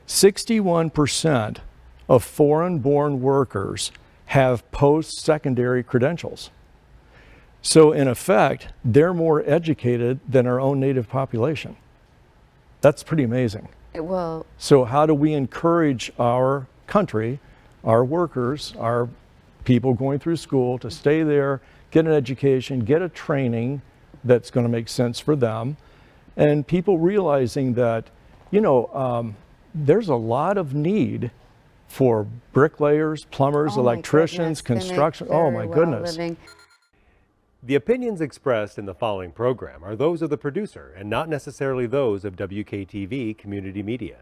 61% of foreign-born workers have post-secondary credentials. So in effect, they're more educated than our own native population. That's pretty amazing. Well, so how do we encourage our country, our workers, our people going through school to stay there, get an education, get a training that's going to make sense for them, and people realizing that, you know, there's a lot of need for bricklayers, plumbers, electricians, construction. Oh my goodness. The opinions expressed in the following program are those of the producer and not necessarily those of WKTV Community Media.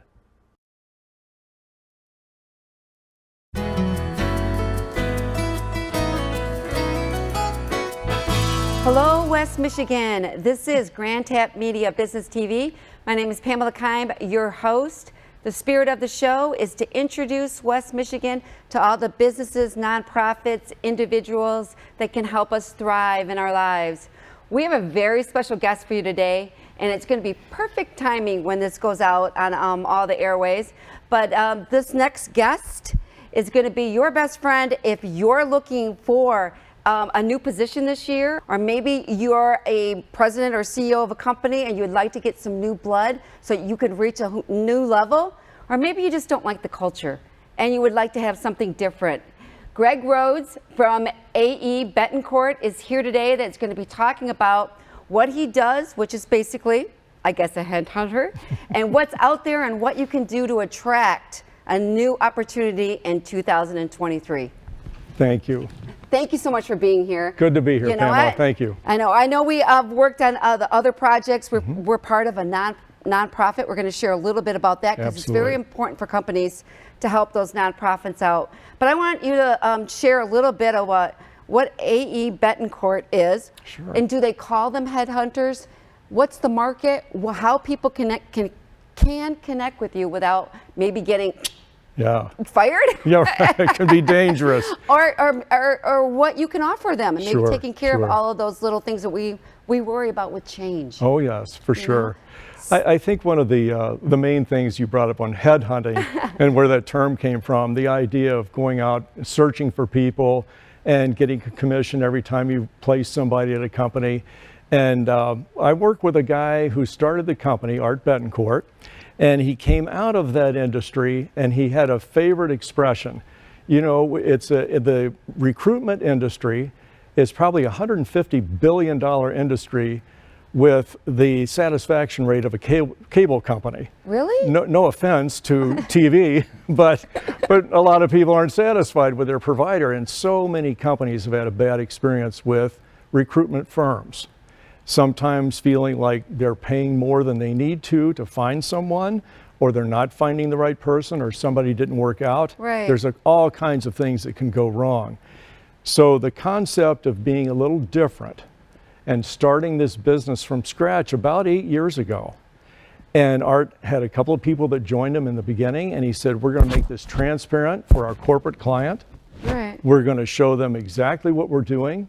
hello, West Michigan. This is Grand Tap Media Business TV. My name is Pamela Keim, your host. The spirit of the show is to introduce West Michigan to all the businesses, nonprofits, individuals that can help us thrive in our lives. We have a very special guest for you today, and it's going to be perfect timing when this goes out on all the airways. But this next guest is going to be your best friend if you're looking for a new position this year, or maybe you're a president or CEO of a company and you'd like to get some new blood so you could reach a new level, or maybe you just don't like the culture and you would like to have something different. Greg Rhodes from AEBetancourt is here today that's going to be talking about what he does, which is basically, I guess, a headhunter, and what's out there and what you can do to attract a new opportunity in 2023. Thank you. Thank you so much for being here. Good to be here, Pamela. Thank you. I know we worked on the other projects. We're part of a nonprofit. We're going to share a little bit about that because it's very important for companies to help those nonprofits out. But I want you to share a little bit of what AEBetancourt is. Sure. And do they call them headhunters? What's the market? How people can connect with you without maybe getting fired? Yeah, it can be dangerous. or what you can offer them, and maybe Sure, taking care of all of those little things that we worry about with change. Oh yes, for sure. I think one of the main things you brought up on headhunting and where that term came from, the idea of going out searching for people and getting a commission every time you place somebody at a company. And I work with a guy who started the company, Art Betancourt, and he came out of that industry and he had a favorite expression. You know, it's the recruitment industry is probably a $150 billion industry with the satisfaction rate of a cable company. Really? No offense to TV, but a lot of people aren't satisfied with their provider, and so many companies have had a bad experience with recruitment firms. Sometimes feeling like they're paying more than they need to find someone, or they're not finding the right person, or somebody didn't work out. Right. There's all kinds of things that can go wrong. So the concept of being a little different and starting this business from scratch about 8 years ago. And Art had a couple of people that joined him in the beginning, and he said, we're going to make this transparent for our corporate client. Right. We're going to show them exactly what we're doing.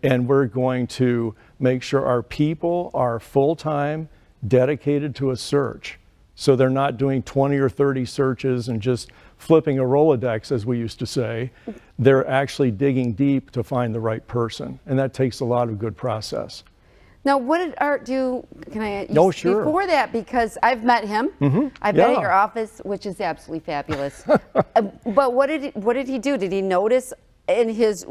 And we're going to make sure our people are full-time, dedicated to a search. So they're not doing 20 or 30 searches and just flipping a Rolodex, as we used to say. They're actually digging deep to find the right person. And that takes a lot of good process. Now, what did Art do? Can I? No, sure. Before that, because I've met him. I've been at your office, which is absolutely fabulous. But what did he do? Did he notice in his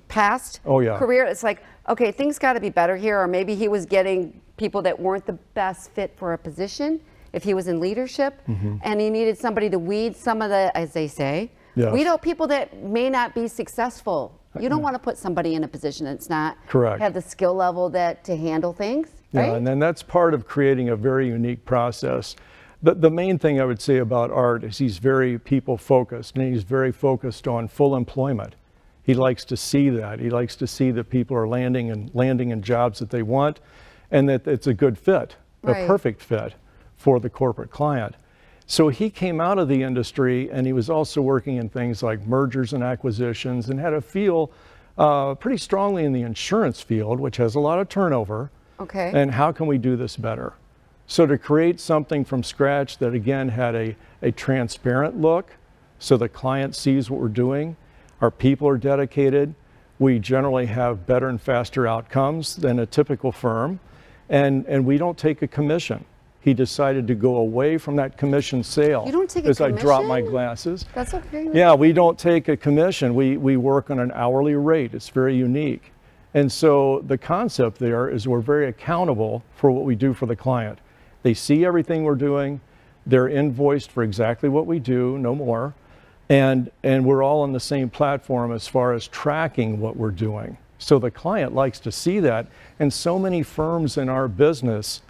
past career, it's like, okay, things got to be better here, or maybe he was getting people that weren't the best fit for a position if he was in leadership, and he needed somebody to weed some of the, as they say, weed out people that may not be successful. You don't want to put somebody in a position that's not have the skill level to handle things. Right? Yeah, and then that's part of creating a very unique process. The main thing I would say about Art is he's very people focused, and he's very focused on full employment. He likes to see that. He likes to see that people are landing in jobs that they want, and that it's a good fit, a perfect fit for the corporate client. So he came out of the industry, and he was also working in things like mergers and acquisitions, and had a feel pretty strongly in the insurance field, which has a lot of turnover. Okay. And how can we do this better? So to create something from scratch that again had a transparent look, so the client sees what we're doing, our people are dedicated, we generally have better and faster outcomes than a typical firm, and we don't take a commission. He decided to go away from that commission sale. You don't take a as I drop my commission? glasses. That's okay. Yeah, we don't take a commission. We work on an hourly rate. It's very unique. And so the concept there is we're very accountable for what we do for the client. They see everything we're doing. They're invoiced for exactly what we do, no more. And we're all on the same platform as far as tracking what we're doing. So the client likes to see that. And so many firms in our business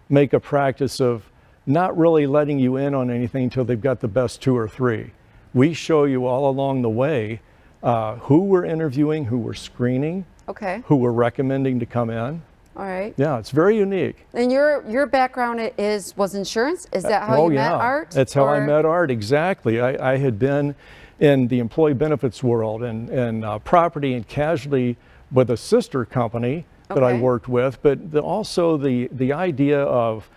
make a practice of not really letting you in on anything until they've got the best 2 or 3. We show you all along the way who we're interviewing, who we're screening, Okay. who we're recommending to come in. All right. Yeah, it's very unique. And your background was insurance? Is that how you met Art? That's how I Or- met Art, exactly. I had been in the employee benefits world and property and casualty with a sister company that I Okay. worked with, but also the idea of,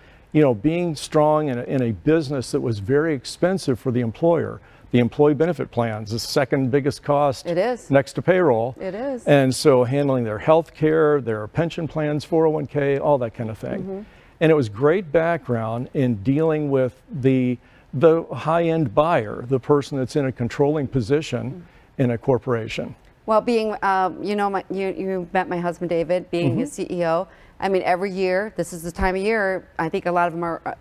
being strong in a business that was very expensive for the employer. The employee benefit plans, the second biggest cost It is. next to payroll. It is. And so handling their health care, their pension plans, 401k, all that kind of thing. And it was great background in dealing with the high-end buyer, the person that's in a controlling position in a corporation. Well, being, you met my husband, David, being a CEO. I mean, every year, this is the time of year, I think a lot of them are,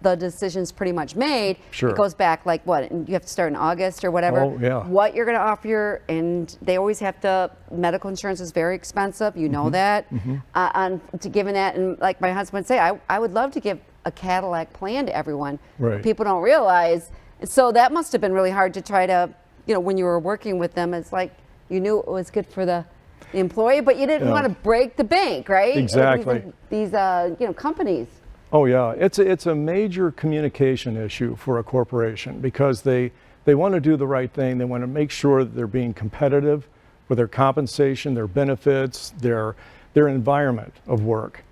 the decision's pretty much made. Sure. It goes back like what, and you have to start in August or whatever. Oh, yeah. What you're gonna offer, and they always have to, medical insurance is very expensive, you know that. To giving that, and like my husband would say, I would love to give a Cadillac plan to everyone. Right. People don't realize. So that must have been really hard to try to, when you were working with them, it's like, you knew it was good for the employee, but you didn't Yeah. want to break the bank, right? Exactly. These companies. Oh yeah, it's a major communication issue for a corporation because they want to do the right thing. They want to make sure that they're being competitive with their compensation, their benefits, their environment of work,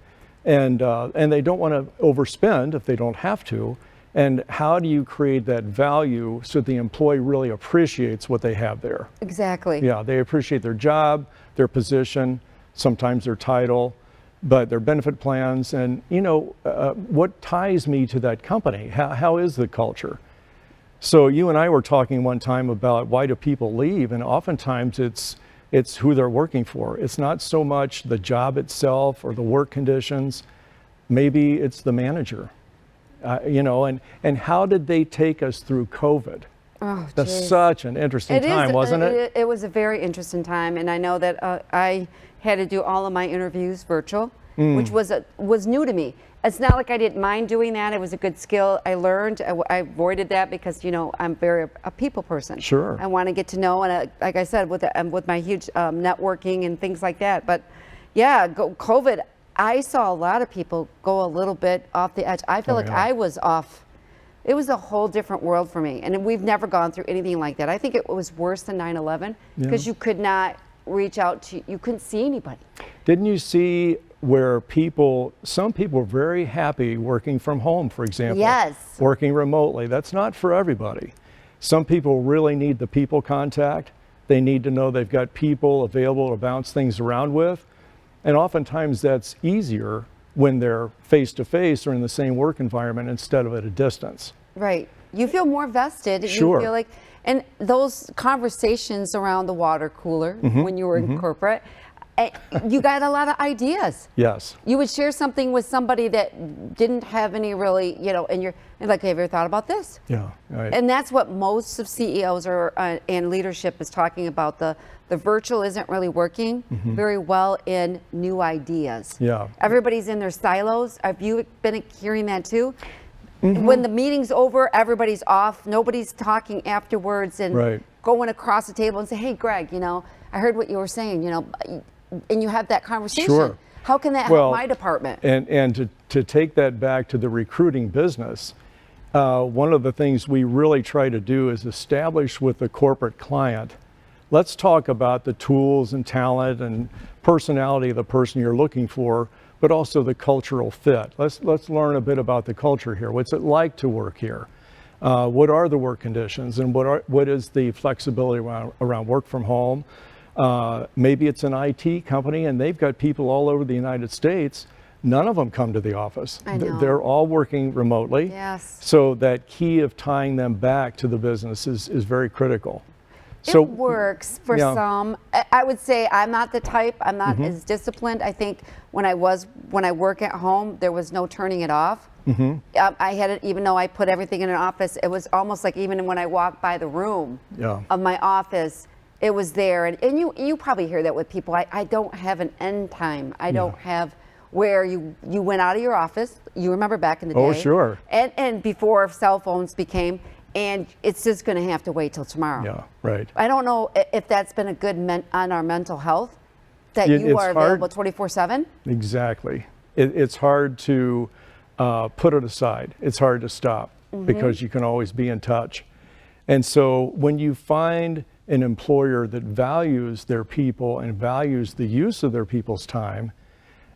and they don't want to overspend if they don't have to. And how do you create that value so the employee really appreciates what they have there? Exactly. Yeah, they appreciate their job, their position, sometimes their title, but their benefit plans, and what ties me to that company? How is the culture? So you and I were talking one time about why do people leave, and oftentimes it's who they're working for. It's not so much the job itself or the work conditions. Maybe it's the manager. And how did they take us through COVID? Oh, That's geez. such an interesting time, wasn't it? It was a very interesting time, and I know that I had to do all of my interviews virtual, which was new to me. It's not like I didn't mind doing that. It was a good skill I learned. I avoided that because I'm very a people person. Sure. I want to get to know, and like I said, with my huge networking and things like that. But yeah, COVID. I saw a lot of people go a little bit off the edge. I feel like yeah. I was off. It was a whole different world for me. And we've never gone through anything like that. I think it was worse than 9/11 because you could not reach out you couldn't see anybody. Didn't you see where some people were very happy working from home, for example? Yes. Working remotely. That's not for everybody. Some people really need the people contact. They need to know they've got people available to bounce things around with. And oftentimes that's easier when they're face-to-face or in the same work environment instead of at a distance. Right. You feel more vested. Sure. You feel like, and those conversations around the water cooler when you were in corporate, you got a lot of ideas. Yes. You would share something with somebody that didn't have any really, and like, have you ever thought about this? Yeah. Right. And that's what most of CEOs and leadership is talking about. The virtual isn't really working very well in new ideas. Yeah. Everybody's in their silos. Have you been hearing that too? When the meeting's over, everybody's off. Nobody's talking afterwards and Right. going across the table and say, "Hey, Greg, I heard what you were saying, and you have that conversation. Sure. How can that help my department?" And to take that back to the recruiting business, one of the things we really try to do is establish with the corporate client, let's talk about the tools and talent and personality of the person you're looking for, but also the cultural fit. Let's learn a bit about the culture here. What's it like to work here? What are the work conditions, and what is the flexibility around work from home? Maybe it's an IT company and they've got people all over the United States. None of them come to the office. I know. They're all working remotely. Yes. So that key of tying them back to the business is very critical. It works for yeah. some. I would say I'm not the type. I'm not as disciplined. I think when I work at home, there was no turning it off. I had it, even though I put everything in an office, it was almost like even when I walked by the room of my office, it was there. And you probably hear that with people. I don't have an end time. I don't have where you went out of your office. You remember back in the day. Oh, sure. And before cell phones became, and it's just going to have to wait till tomorrow. Yeah, right. I don't know if that's been a good on our mental health, that you are available 24/7. Exactly. It's hard to put it aside. It's hard to stop because you can always be in touch. And so when you find an employer that values their people and values the use of their people's time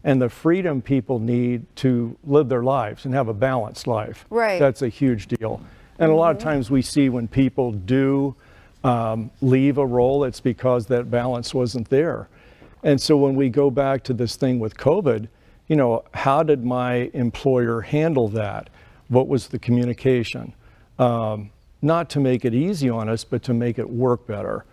and the freedom people need to live their lives and have a balanced life, right, that's a huge deal. And a lot of times we see when people do leave a role, it's because that balance wasn't there. And so when we go back to this thing with COVID, you know, how did my employer handle that? What was the communication? Not to make it easy on us, but to make it work better.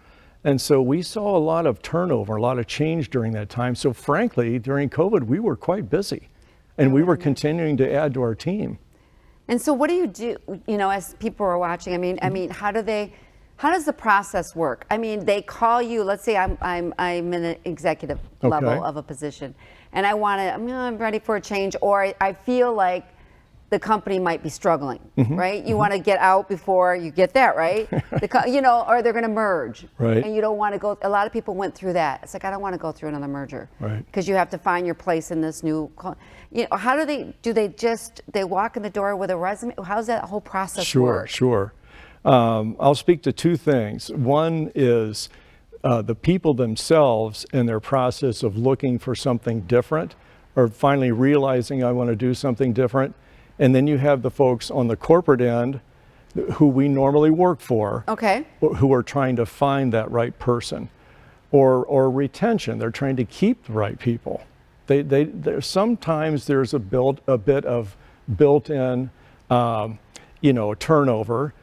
And so we saw a lot of turnover, a lot of change during that time. So frankly, during COVID, we were quite busy and we were continuing to add to our team. And so what do you do, you know, as people are watching? I mean, how does the process work? I mean, they call you, let's say I'm in an executive level of a position and I'm ready for a change, or I feel like the company might be struggling, right? You want to get out before you get that, right? You know, or they're going to merge, right? And you don't want to go. A lot of people went through that. It's like, I don't want to go through another merger, right? Because you have to find your place in this new. You know, how do they walk in the door with a resume? How's that whole process work? Sure. I'll speak to two things. One is the people themselves and their process of looking for something different, or finally realizing I want to do something different. And then you have the folks on the corporate end who we normally work for, who are trying to find that right person, or retention. They're trying to keep the right people. Sometimes there's a bit of built-in, turnover,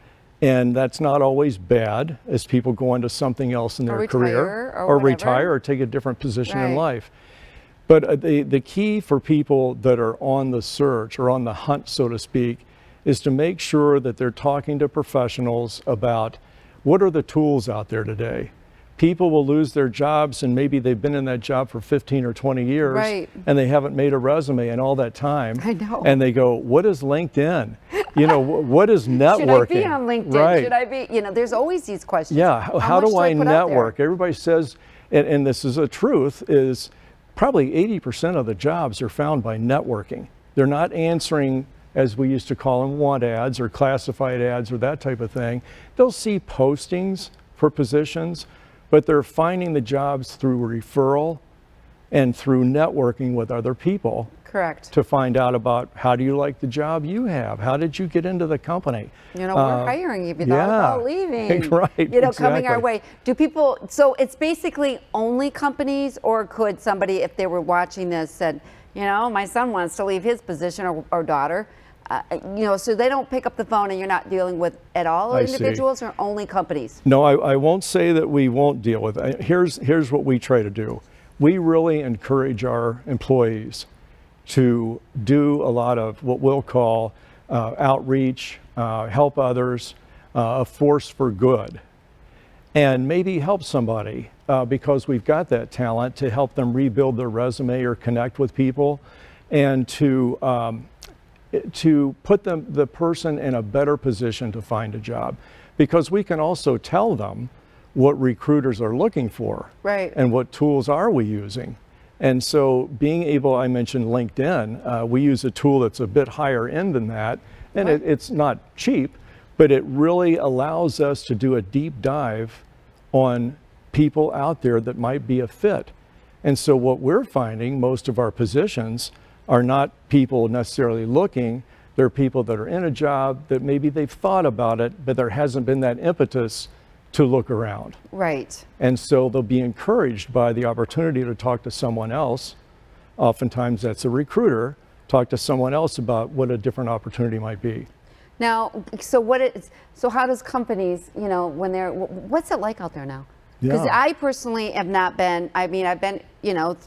and that's not always bad as people go into something else in their career, or retire, or take a different position in life. But the key for people that are on the search or on the hunt, so to speak, is to make sure that they're talking to professionals about what are the tools out there today. People will lose their jobs and maybe they've been in that job for 15 or 20 years and they haven't made a resume in all that time. I know. And they go, what is LinkedIn? You know, what is networking? Should I be on LinkedIn? Right. Should I be, there's always these questions. Yeah, how do I network? Everybody says, and this is a truth, is probably 80% of the jobs are found by networking. They're not answering, as we used to call them, want ads or classified ads or that type of thing. They'll see postings for positions, but they're finding the jobs through referral and through networking with other people. Correct. To find out about, how do you like the job you have? How did you get into the company? We're hiring you. If you thought about leaving. Right. Coming our way. Do people, so it's basically only companies, or could somebody, if they were watching this, said, my son wants to leave his position, or daughter, so they don't pick up the phone and you're not dealing with at all individuals, or only companies? No, I won't say that we won't deal with it. Here's what we try to do. We really encourage our employees to do a lot of what we'll call outreach, help others, a force for good, and maybe help somebody because we've got that talent to help them rebuild their resume or connect with people, and to put the person in a better position to find a job, because we can also tell them what recruiters are looking for, and what tools are we using. And so being able, I mentioned LinkedIn, we use a tool that's a bit higher end than that, and it's not cheap, but it really allows us to do a deep dive on people out there that might be a fit. And so what we're finding, most of our positions are not people necessarily looking, they're people that are in a job that maybe they've thought about it, but there hasn't been that impetus to look around. Right. And so they'll be encouraged by the opportunity to talk to someone else. Oftentimes that's a recruiter, talk to someone else about what a different opportunity might be. Now, so how does companies, you know, what's it like out there now? Because Yeah. I personally have not been, I mean, I've been, you know,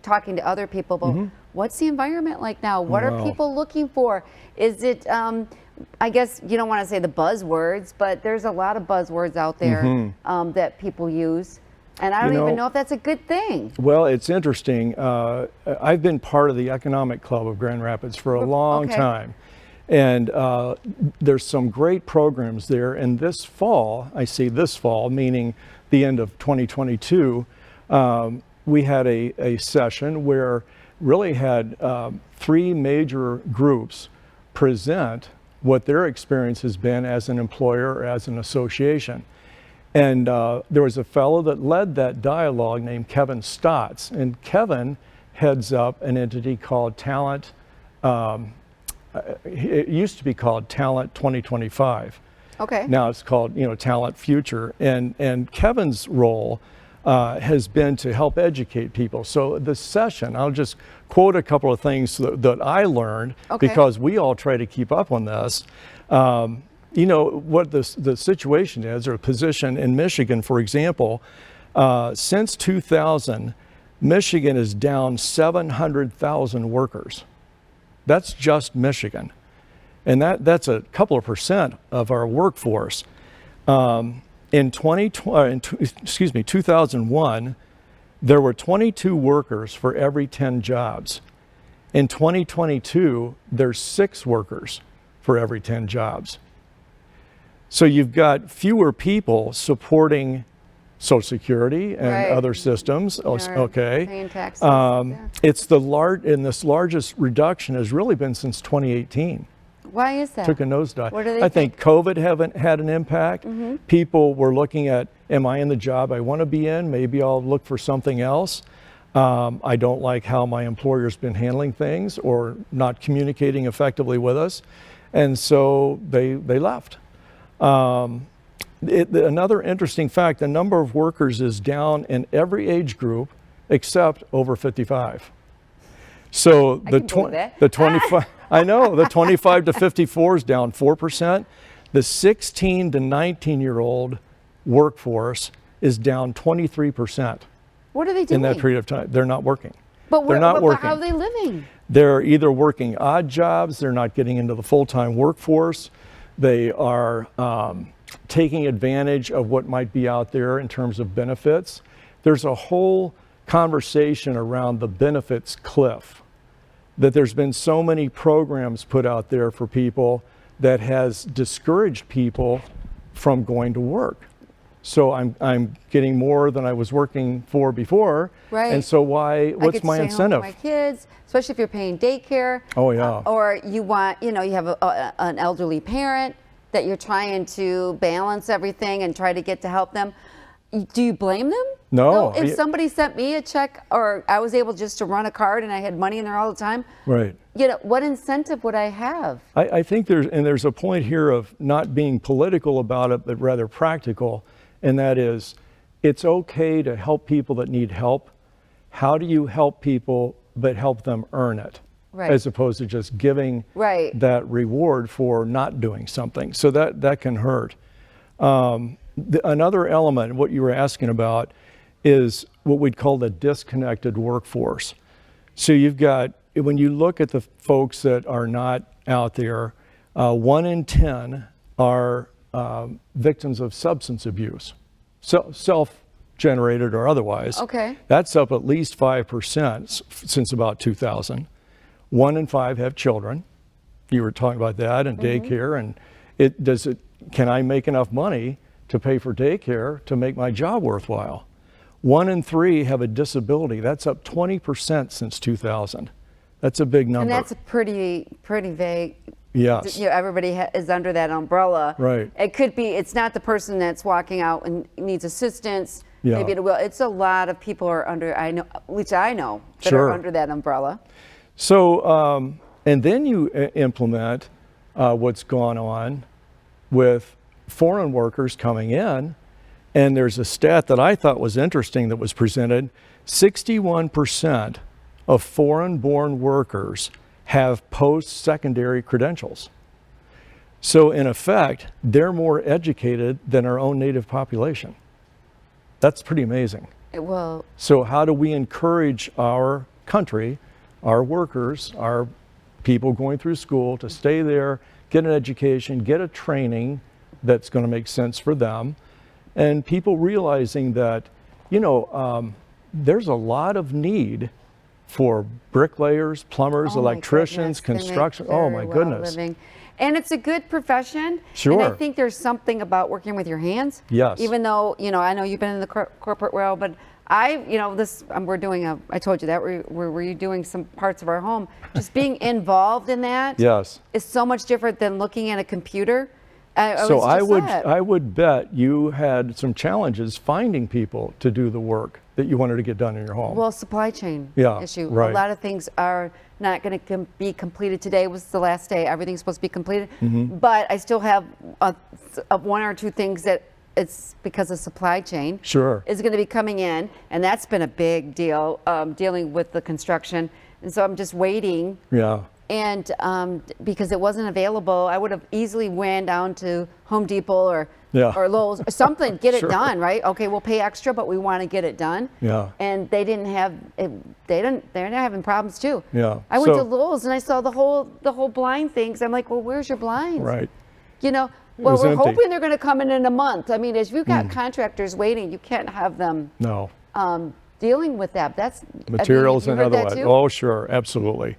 talking to other people, but what's the environment like now? What are people looking for? Is it, I guess you don't want to say the buzzwords, but there's a lot of buzzwords out there that people use. And I don't even know if that's a good thing. Well, it's interesting. I've been part of the Economic Club of Grand Rapids for a long time. And there's some great programs there. And this fall, I say this fall, meaning the end of 2022, we had a session where really had 3 major groups present what their experience has been as an employer or as an association. And there was a fellow that led that dialogue named Kevin Stotts. And Kevin heads up an entity called Talent, it used to be called Talent 2025. Okay. Now it's called, you know, Talent Future. And Kevin's role has been to help educate people. So the session, I'll just quote a couple of things that I learned because we all try to keep up on this. You know, what the situation is, or position in Michigan, for example, since 2000, Michigan is down 700,000 workers. That's just Michigan. And that's a couple of percent of our workforce. In 2001, there were 22 workers for every 10 jobs. In 2022, there's 6 workers for every 10 jobs. So you've got fewer people supporting Social Security and other systems. Paying taxes. It's this largest reduction has really been since 2018. Why is that? Took a nosedive. What do they I think COVID haven't had an impact. People were looking at, am I in the job I want to be in? Maybe I'll look for something else. I don't like how my employer's been handling things or not communicating effectively with us. And so they left. Another interesting fact, the number of workers is down in every age group except over 55. So the 25, I know, the 25 to 54 is down 4%. The 16 to 19-year-old workforce is down 23%. What are they doing? In that period of time? They're not working. But they're not working. How are they living? They're either working odd jobs, they're not getting into the full-time workforce, they are taking advantage of what might be out there in terms of benefits. There's a whole conversation around the benefits cliff, that there's been so many programs put out there for people that has discouraged people from going to work. So I'm getting more than I was working for before. Right. And so what's my incentive? My kids, especially if you're paying daycare. Oh yeah. Or you want, you have an elderly parent that you're trying to balance everything and try to get to help them. Do you blame them? No. If somebody sent me a check, or I was able just to run a card and I had money in there all the time. Right. What incentive would I have? I think there's a point here of not being political about it, but rather practical. And that is, it's okay to help people that need help. How do you help people, but help them earn it? Right. As opposed to just giving that reward for not doing something. So that can hurt. Another element, what you were asking about, is what we'd call the disconnected workforce. So you've got, when you look at the folks that are not out there, 1 in 10 are victims of substance abuse, self-generated or otherwise. Okay. That's up at least 5% since about 2000. 1 in 5 have children. You were talking about that, and daycare, and can I make enough money to pay for daycare to make my job worthwhile? 1 in 3 have a disability. That's up 20% since 2000. That's a big number. And that's pretty vague. Yes. Everybody is under that umbrella. Right. It could be, it's not the person that's walking out and needs assistance. Yeah. maybe it will. It's a lot of people are under, I know, which I know, that Sure. are under that umbrella. So, and then you implement what's gone on with foreign workers coming in. And there's a stat that I thought was interesting that was presented. 61% of foreign-born workers have post-secondary credentials. So in effect, they're more educated than our own native population. That's pretty amazing. Well, So how do we encourage our country, our workers, our people going through school to stay there, get an education, get a training that's going to make sense for them, and people realizing that, you know, there's a lot of need for bricklayers, plumbers, oh my electricians, goodness, they make construction. Oh my very well goodness. living. And it's a good profession. Sure. And I think there's something about working with your hands. Yes. Even though, you know, I know you've been in the corporate world, but you know, we're doing I told you that, we're redoing some parts of our home. Just being involved in that Yes. is so much different than looking at a computer. So I would bet you had some challenges finding people to do the work that you wanted to get done in your home. Well, supply chain Yeah, issue. right. A lot of things are not going to be completed. Today was the last day. Everything's supposed to be completed. Mm-hmm. But I still have one or two things that it's because of supply chain. Sure. Is going to be coming in. And that's been a big deal, dealing with the construction. And so I'm just waiting. Yeah. And because it wasn't available, I would have easily went down to Home Depot or Lowe's or something, get Sure. it done, right? Okay, we'll pay extra, but we want to get it done. Yeah. And they didn't have it. They're not having problems too. Yeah. I went So- to Lowe's and I saw the whole blind things. I'm like, well, where's your blinds? Right. You know, well, was we're empty. hoping they're going to come in a month. I mean, if you've got contractors waiting, you can't have them No. dealing with that. That's Materials have and you heard that otherwise. too? Oh, sure, absolutely.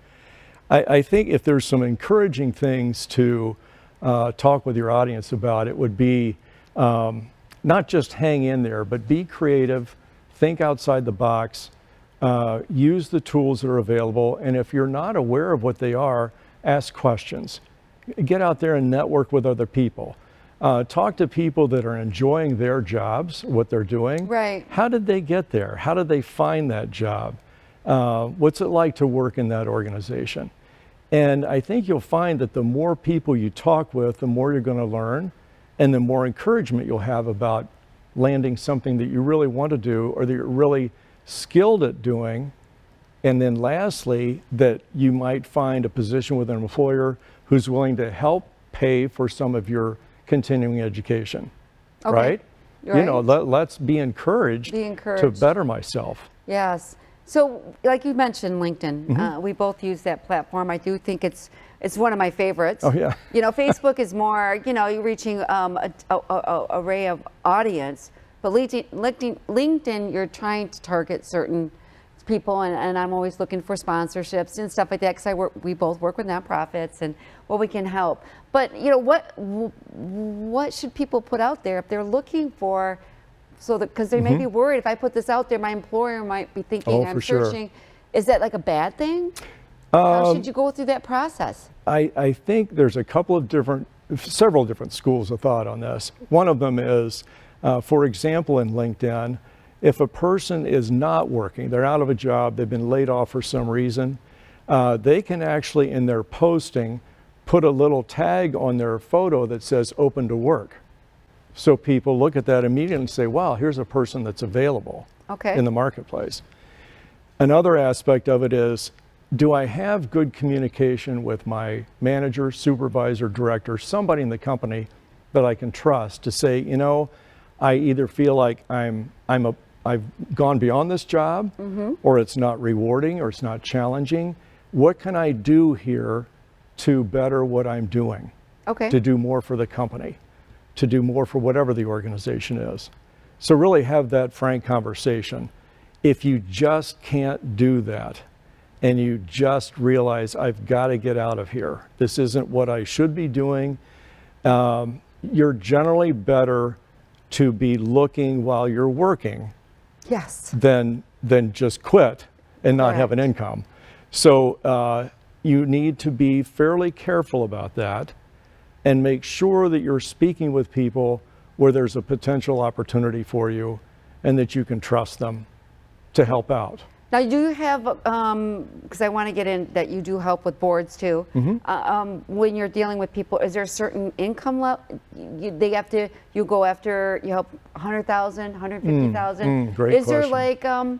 I think if there's some encouraging things to talk with your audience about, it would be not just hang in there, but be creative, think outside the box, use the tools that are available, and if you're not aware of what they are, ask questions. Get out there and network with other people. Talk to people that are enjoying their jobs, what they're doing. Right. How did they get there? How did they find that job? What's it like to work in that organization? And I think you'll find that the more people you talk with, the more you're going to learn, and the more encouragement you'll have about landing something that you really want to do or that you're really skilled at doing. And then lastly, that you might find a position with an employer who's willing to help pay for some of your continuing education, Okay. right? Right. You know, let's be encouraged, Be to encouraged. better myself. Yes. So, like you mentioned, LinkedIn. Mm-hmm. We both use that platform. I do think it's one of my favorites. Oh, yeah. You know, Facebook is more, you know, you're reaching a array of audience, but LinkedIn, you're trying to target certain people, and I'm always looking for sponsorships and stuff like that because we both work with nonprofits and what we can help. But you know, what should people put out there if they're looking for? So that, because they may be worried, if I put this out there, my employer might be thinking Oh, I'm for sure. searching. Is that like a bad thing? How should you go through that process? I think there's several different schools of thought on this. One of them is, for example, in LinkedIn, if a person is not working, they're out of a job, they've been laid off for some reason, they can actually, in their posting, put a little tag on their photo that says open to work. So people look at that immediately and say, wow, here's a person that's available in the marketplace. Another aspect of it is, do I have good communication with my manager, supervisor, director, somebody in the company that I can trust to say, you know, I either feel like I've gone beyond this job, or it's not rewarding, or it's not challenging. What can I do here to better what I'm doing? To do more for the company, to do more for whatever the organization is. So really have that frank conversation. If you just can't do that, and you just realize I've got to get out of here, this isn't what I should be doing, you're generally better to be looking while you're working than just quit and not have an income. So you need to be fairly careful about that and make sure that you're speaking with people where there's a potential opportunity for you and that you can trust them to help out. Now you do have, because I want to get in that you do help with boards too. When you're dealing with people, is there a certain income level you go after? You help 100,000, 150,000. Great is question.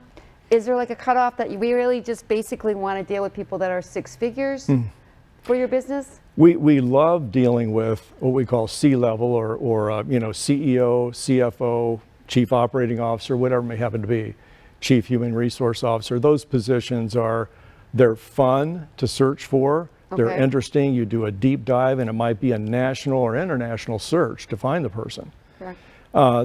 Is there like a cutoff that we really just basically want to deal with people that are six figures for your business? We love dealing with what we call C-level or you know, CEO, CFO, Chief Operating Officer, whatever it may happen to be, Chief Human Resource Officer. Those positions they're fun to search for. They're Okay. interesting. You do a deep dive, and it might be a national or international search to find the person. Correct.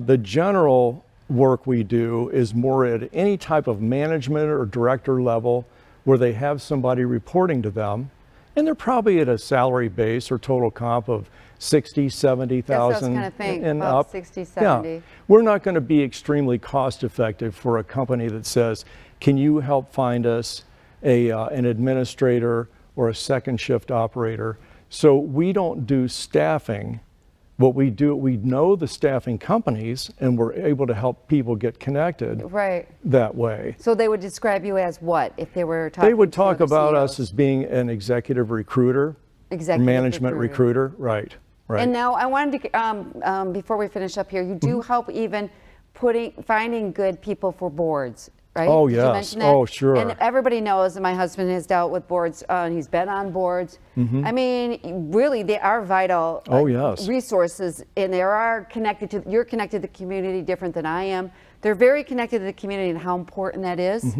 The general work we do is more at any type of management or director level where they have somebody reporting to them, and they're probably at a salary base or total comp of 60, 70,000 That's what I was kind of thinking, and about up. 60, 70. Yeah. We're not going to be extremely cost effective for a company that says, can you help find us an administrator or a second shift operator? So we don't do staffing. What we do, we know the staffing companies, and we're able to help people get connected Right. that way. So they would describe you as what if they were talking? They would to talk other about CEOs? us as being an executive recruiter, Executive management recruiter. Right, right. And now I wanted to, before we finish up here, you do help even finding good people for boards, right? Oh, Did you yes. mention that? Oh, sure. And everybody knows that my husband has dealt with boards, and he's been on boards. I mean, really, they are vital Oh, yes. resources, and you're connected to the community different than I am. They're very connected to the community and how important that is.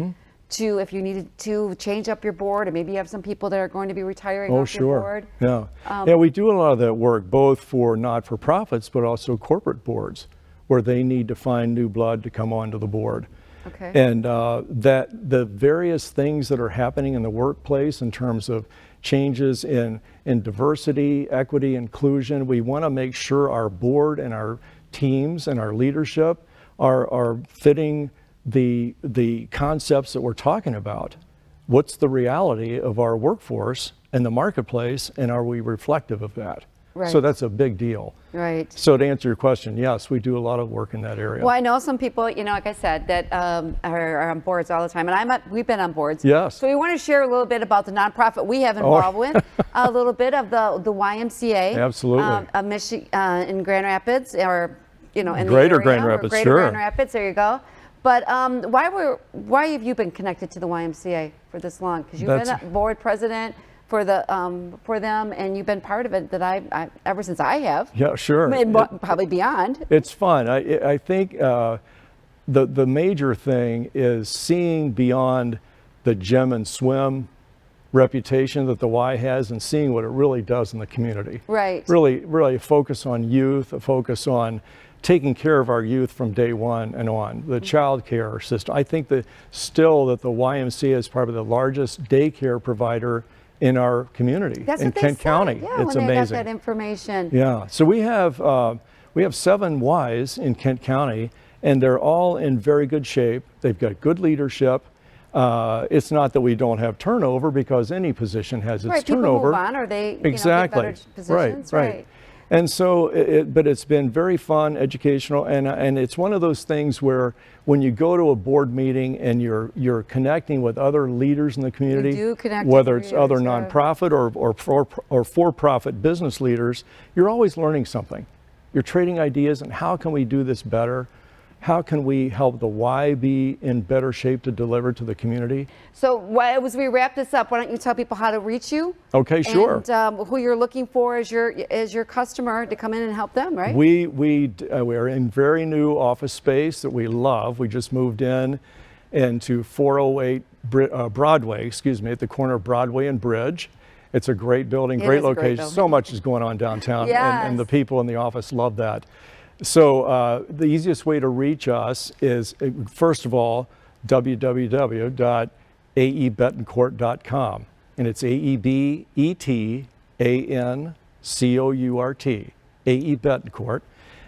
To if you needed to change up your board, and maybe you have some people that are going to be retiring Oh, off your sure. board. Yeah. Yeah, we do a lot of that work, both for not-for-profits, but also corporate boards, where they need to find new blood to come onto the board. Okay. And that the various things that are happening in the workplace in terms of changes in diversity, equity, inclusion, we want to make sure our board and our teams and our leadership are fitting the concepts that we're talking about. What's the reality of our workforce and the marketplace, and are we reflective of that? Right. So that's a big deal. Right. So to answer your question, yes, we do a lot of work in that area. Well, I know some people, you know, like I said, that are on boards all the time, and we've been on boards. Yes. So we want to share a little bit about the nonprofit we have involved with, a little bit of the YMCA. Absolutely. In Grand Rapids, or in the Greater area, Grand or Rapids, Greater sure. Grand Rapids. There you go. But why have you been connected to the YMCA for this long? Because you've been a board president for them, and you've been part of it that I ever since I have. Yeah, sure. And probably beyond. It's fun. I think the major thing is seeing beyond the gym and swim reputation that the Y has, and seeing what it really does in the community. Right. Really a focus on youth, a focus on taking care of our youth from day one and on. The child care system. I think that the YMCA is probably the largest daycare provider in our community. That's in what they Kent said. County. Yeah, It's when amazing. they got that information. Yeah, so we have 7 Ys in Kent County, and they're all in very good shape. They've got good leadership. It's not that we don't have turnover, because any position has its Right, people turnover. move on, or they Exactly. get better positions. Right. And so, but it's been very fun, educational, and it's one of those things where when you go to a board meeting and you're connecting with other leaders in the community, do connect with whether it's other leaders, yeah. nonprofit or for-profit business leaders, you're always learning something. You're trading ideas, and how can we do this better? How can we help the Y be in better shape to deliver to the community? So as we wrap this up, why don't you tell people how to reach you? Okay, sure. And who you're looking for as your customer to come in and help them, right? We are in very new office space that we love. We just moved into 408 Broadway, at the corner of Broadway and Bridge. It's a great building, It great is a great location. building. So much is going on downtown, Yes. and the people in the office love that. So the easiest way to reach us is, first of all, www.AEBetancourt.com, and it's AEBetancourt, AE Betancourt,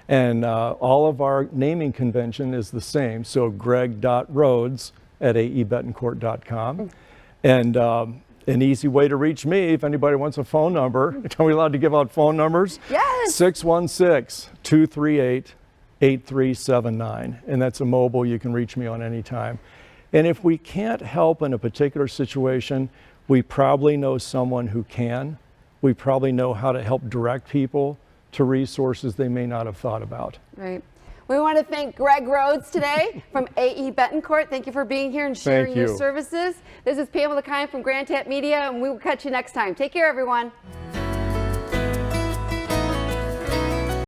and all of our naming convention is the same. So Greg.Rhodes at AEBetancourt.com, and an easy way to reach me, if anybody wants a phone number. Are we allowed to give out phone numbers? Yes. 616-238-8888. 8379, and that's a mobile. You can reach me on any time. And if we can't help in a particular situation, we probably know someone who can. We probably know how to help direct people to resources they may not have thought about. Right. We want to thank Greg Rhodes today from AEBetancourt. Thank you for being here and sharing your services. This is Pamela Keim from Grant Tap Media, and we will catch you next time. Take care, everyone.